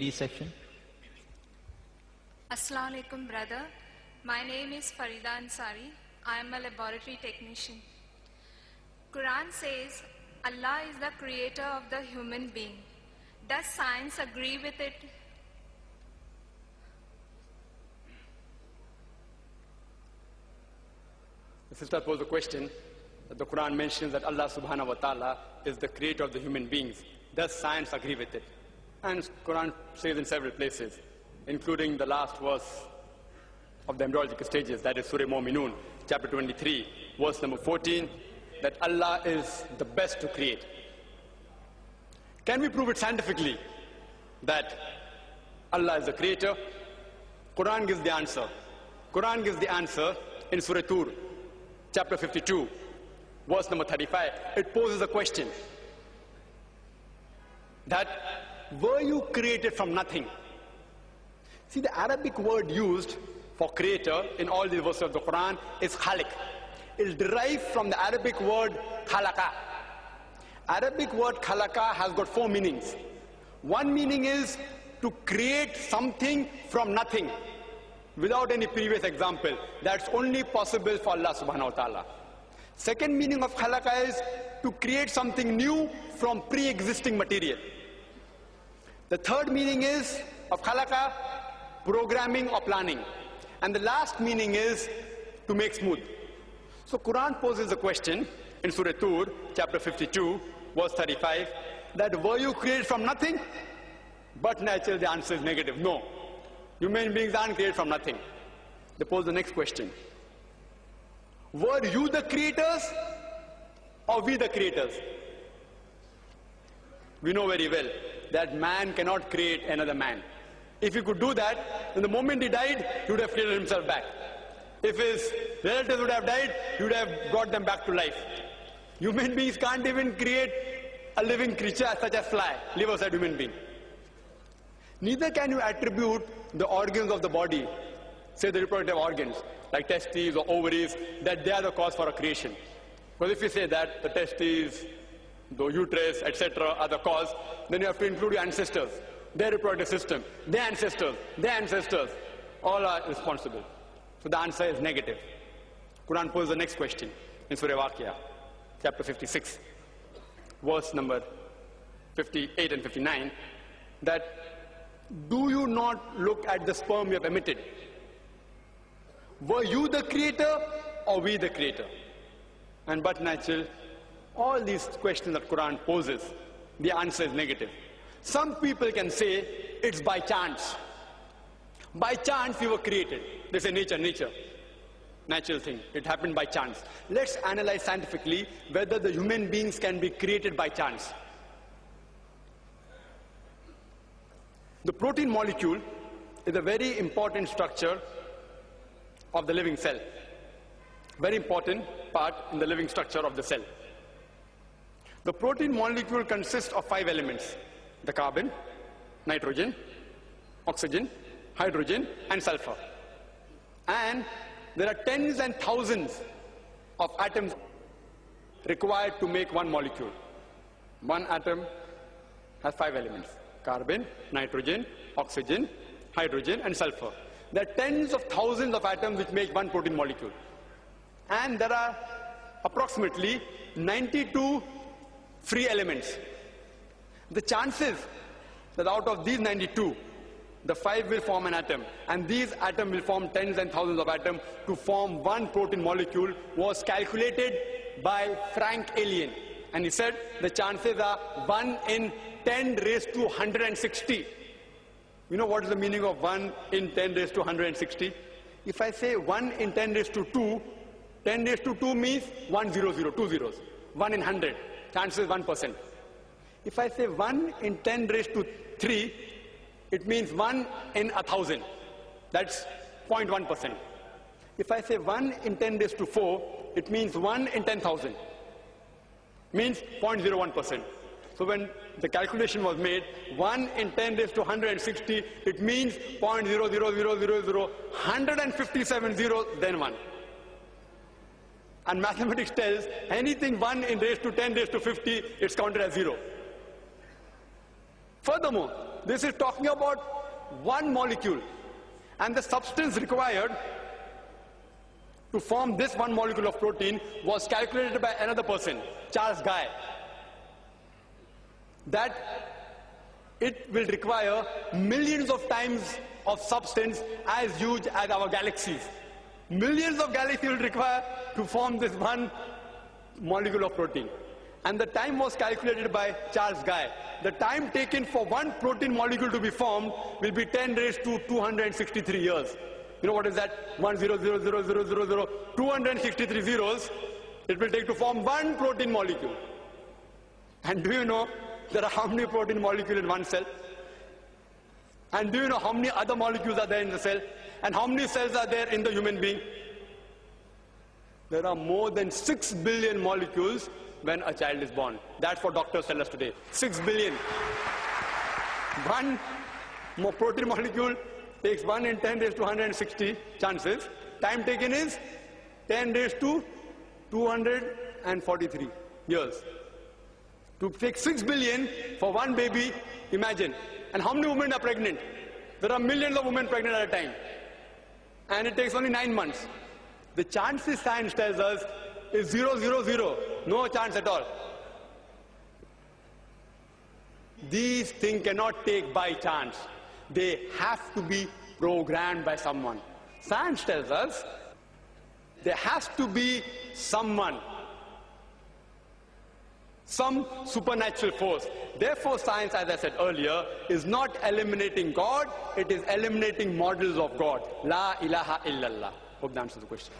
section. Assalamu alaikum, brother. My name is Farida Ansari. I am a laboratory technician. Quran says Allah is the creator of the human being. Does science agree with it? The sister posed a question that the Quran mentions that Allah subhanahu wa ta'ala is the creator of the human beings. Does science agree with it? And Quran says in several places, including the last verse of the embryological stages, that is Surah Mu'minun, chapter 23, verse number 14, that Allah is the best to create. Can we prove it scientifically that Allah is the creator? Quran gives the answer. Quran gives the answer in Surah Tur, chapter 52, verse number 35. It poses a question that were you created from nothing? See, the Arabic word used for creator in all these verses of the Quran is khaliq. It is derived from the Arabic word khalaqa. Arabic word khalaqa has got four meanings. One meaning is to create something from nothing, without any previous example. That's only possible for Allah subhanahu wa ta'ala. Second meaning of khalaqa is to create something new from pre-existing material. The third meaning is of khalaqa, programming or planning. And the last meaning is to make smooth. So Quran poses a question in Surah Tur, chapter 52, verse 35, that were you created from nothing? But naturally the answer is negative. No. Human beings aren't created from nothing. They pose the next question. Were you the creators or we the creators? We know very well that man cannot create another man. If he could do that, then the moment he died, he would have created himself back. If his relatives would have died, he would have brought them back to life. Human beings can't even create a living creature such as fly, live outside human being. Neither can you attribute the organs of the body, say the reproductive organs, like testes or ovaries, that they are the cause for a creation. Because if you say that the testes, the uterus, etc. are the cause, then you have to include your ancestors, their reproductive system, their ancestors, all are responsible. So the answer is negative. Quran poses the next question in Surah Waqia, chapter 56, verse number 58 and 59, that do you not look at the sperm you have emitted? Were you the creator or we the creator? And but natural, all these questions that Quran poses, the answer is negative. Some people can say it's by chance. By chance you were created. They say nature, natural thing. It happened by chance. Let's analyze scientifically whether the human beings can be created by chance. The protein molecule is a very important structure of the living cell. Very important part in the living structure of the cell. The protein molecule consists of 5 elements: the carbon, nitrogen, oxygen, hydrogen, and sulfur. And there are tens and thousands of atoms required to make one molecule. One atom has 5 elements: carbon, nitrogen, oxygen, hydrogen, and sulfur. There are tens of thousands of atoms which make one protein molecule. And there are approximately 92 free elements. The chances that out of these 92, the 5 will form an atom, and these atoms will form tens and thousands of atoms to form one protein molecule was calculated by Frank Alien. And he said the chances are 1 in 10 raised to 160. You know what is the meaning of 1 in 10 raised to 160? If I say 1 in 10 raised to 2, 10 raised to 2 means 100, 2 zeros. 1 in 100, chances 1%. If I say 1 in 10 raised to 3, it means 1 in 1,000. That's 0.1%. If I say 1 in 10 raised to 4, it means 1 in 10,000. Means 0.01%. So when the calculation was made, 1 in 10 raised to 160, it means 0.00000, 157 zeros, then 1. And mathematics tells anything 1 in raised to 10 raised to 50, it's counted as 0. Furthermore, this is talking about one molecule, and the substance required to form this one molecule of protein was calculated by another person, Charles Guy, that it will require millions of times of substance as huge as our galaxies. Millions of galaxies will require to form this one molecule of protein. And the time was calculated by Charles Guy. The time taken for one protein molecule to be formed will be 10 raised to 263 years. You know what is that? 1 0 0 0 0 0 0, 263 zeros it will take to form one protein molecule. And do you know there are how many protein molecules in one cell? And do you know how many other molecules are there in the cell? And how many cells are there in the human being? There are more than 6 billion molecules when a child is born. That's what doctors tell us today. 6 billion. One protein molecule takes 1 in 10 raised to 160 chances. Time taken is 10 raised to 243 years. To take 6 billion for one baby, imagine. And how many women are pregnant? There are millions of women pregnant at a time. And it takes only 9 months. The chances science tells us is 0, 0, 0. No chance at all. These things cannot take by chance. They have to be programmed by someone. Science tells us there has to be someone, some supernatural force. Therefore, science, as I said earlier, is not eliminating God, it is eliminating models of God. La ilaha illallah. Hope that answers the question.